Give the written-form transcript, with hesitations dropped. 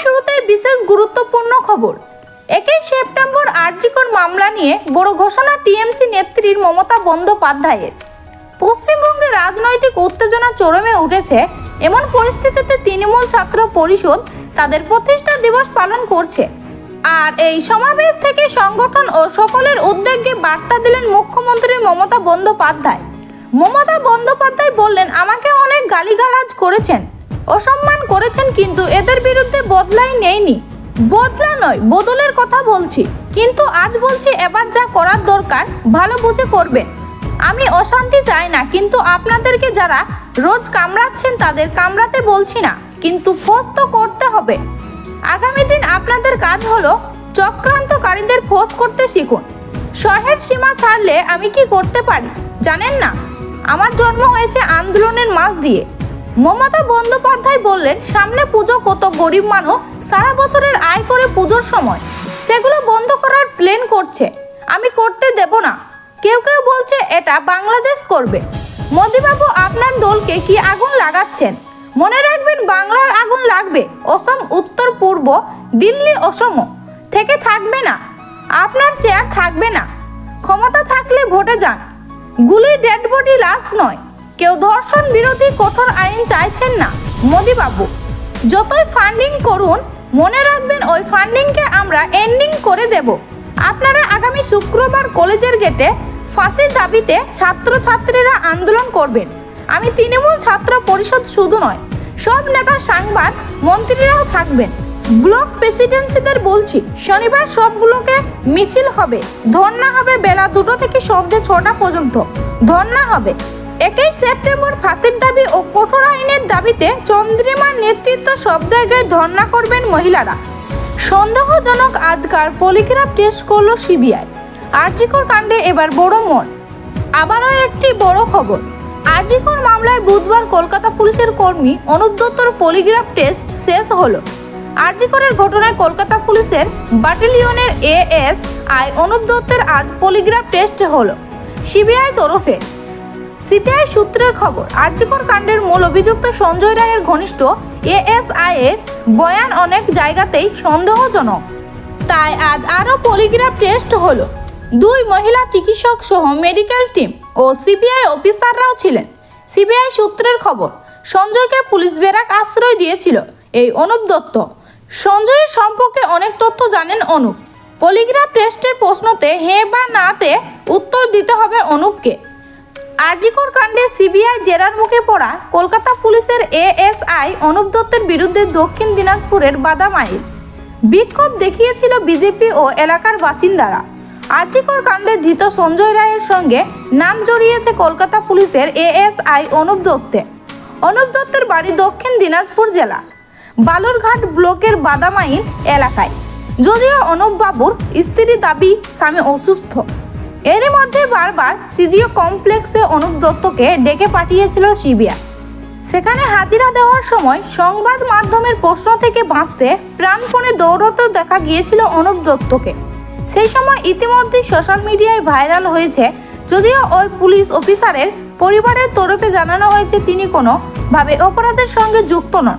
শুরুতেই বিশেষ গুরুত্বপূর্ণ খবর। 1 সেপ্টেম্বর আরজিকর মামলা নিয়ে বড় ঘোষণা টিএমসি নেত্রীর মমতা বন্দ্যোপাধ্যায়ের। পশ্চিমবঙ্গে রাজনৈতিক উত্তেজনা চরমে উঠেছে। এমন পরিস্থিতিতে তৃণমূল ছাত্র পরিষদ তাদের প্রতিষ্ঠা দিবস পালন করছে। আর এই সমাবেশ থেকে সংগঠন ও সকলের উদ্যোগে বার্তা দিলেন মুখ্যমন্ত্রী মমতা বন্দ্যোপাধ্যায়। মমতা বন্দ্যোপাধ্যায় বললেন, আমাকে অনেক গালিগালাজ করেছেন, অসম্মান করেছেন, কিন্তু এদের বিরুদ্ধে বদলাই নেইনি। বদলা নয়, বদলের কথা বলছি। কিন্তু আজ বলছি, এবার যা করার দরকার ভালো বুঝে করবেন। আমি অশান্তি চাই না, কিন্তু আপনাদেরকে যারা রোজ কামড়াচ্ছেন তাদের কামড়াতে বলছি না, কিন্তু ফোঁস তো করতে হবে। আগামী দিন আপনাদের কাজ হলো চক্রান্তকারীদের ফোঁস করতে শিখুন। শহের সীমা ছাড়লে আমি কি করতে পারি জানেন না? আমার জন্ম হয়েছে আন্দোলনের মাঝ দিয়ে। মমতা বন্দ্যোপাধ্যায় বললেন, সামনে পুজো, কত গরিব মানুষ সারা বছরের আয় করে পুজোর সময় সেগুলো বন্ধ করার প্ল্যান করছে। আমি করতে দেব না। কেউ কেউ বলছে এটা বাংলাদেশ করবে। মোদিবাবু, আপনার দলকে কি আগুন লাগাচ্ছেন? মনে রাখবেন, বাংলার আগুন লাগবে। অসম, উত্তর পূর্ব দিল্লি, অসম থেকে থাকবে না। আপনার চেয়ার থাকবে না। ক্ষমতা থাকলে ভোটে যান। গুলি, ডেড বডি, লাশ নয়। কেউ ধর্ষণ বিরোধী কঠোর আইন চাইছেন না মোদিবাবু। যতই ফান্ডিং করুন, মনে রাখবেন ওই ফান্ডিংকে আমরা এন্ডিং করে দেব। আপনারা আগামী শুক্রবার কলেজের গেটে ফাঁসির দাবিতে ছাত্রছাত্রীরা আন্দোলন করবেন। আমি তৃণমূল ছাত্র পরিষদ শুধু নয়, সব নেতা, সাংবাদ, মন্ত্রীরাও থাকবেন। ব্লক প্রেসিডেন্সিদের বলছি, শনিবার সব ব্লকে মিছিল হবে, ধর্না হবে বেলা 2টা থেকে সন্ধ্যে 6টা পর্যন্ত ধর্না হবে। 1 সেপ্টেম্বর ফাঁসির দাবি ও কঠোর আইনের দাবিতে চন্দ্রিমার নেতৃত্ব সব জায়গায় ধর্না করবেন মহিলারা। সন্দেহজনক আজকার পলিগ্রাফ টেস্ট করল সিবিআই। আরজিকর কাণ্ডে এবার বড় মন। আবারও একটি বড় খবর। আরজিকর মামলায় বুধবার কলকাতা পুলিশের কর্মী অনুপ দত্তর পলিগ্রাফ টেস্ট শেষ হলো। আরজিকরের ঘটনায় কলকাতা পুলিশের ব্যাটালিয়নের এএসআই অনুপ দত্তের আজ পলিগ্রাফ টেস্ট হলো সিবিআই তরফে। সিবিআই সূত্রের খবর, আরজিকর কাণ্ডের মূল অভিযুক্ত সঞ্জয় রায়ের ঘনিষ্ঠ এএসআই এর বয়ান অনেক জায়গাতেই সন্দেহজনক। তাই আজ আরও পলিগ্রাফ টেস্ট হলো। 2 মহিলা চিকিৎসক সহ মেডিকেল টিম ও সিবিআই অফিসাররাও ছিলেন। সিবিআই সূত্রের খবর, সঞ্জয়কে পুলিশ ব্যারাক আশ্রয় দিয়েছিল এই অনুপ দত্ত। সঞ্জয়ের সম্পর্কে অনেক তথ্য জানেন অনুপ। পলিগ্রাফ টেস্টের প্রশ্নতে হ্যাঁ বা নাতে উত্তর দিতে হবে অনুপকে। আরজিকর কাণ্ডে সিবিআই জেরার মুখে পড়া কলকাতা পুলিশের এএসআই অনুপ দত্তের বিরুদ্ধে দক্ষিণ দিনাজপুরের বাদামাইল বিক্ষোভ দেখিয়েছিল বিজেপি ও এলাকার বাসিন্দারা। আরজিকর কাণ্ডে ধৃত সঞ্জয় রায়ের সঙ্গে নাম জড়িয়েছে কলকাতা পুলিশের এএসআই অনুপ দত্তের। অনুপ দত্তের বাড়ি দক্ষিণ দিনাজপুর জেলা বালুরঘাট ব্লকের বাদামাইল এলাকায়। যদিও অনুপ বাবুর স্ত্রী দাবি স্বামী অসুস্থ। এরই মধ্যে বারবার সিজিও কমপ্লেক্সে অনুপ দত্তকে ডেকে পাঠিয়েছিল সিবিআই। সেখানে হাজিরা দেওয়ার সময় সংবাদ মাধ্যমের প্রশ্ন থেকে বাঁচতে প্রাণপণে দৌড়তেও দেখা গিয়েছিল অনুপ দত্তকে। সেই সময় ইতিমধ্যে সোশ্যাল মিডিয়ায় ভাইরাল হয়েছে। যদিও ওই পুলিশ অফিসারের পরিবারের তরফে জানানো হয়েছে তিনি কোনোভাবে অপরাধের সঙ্গে যুক্ত নন।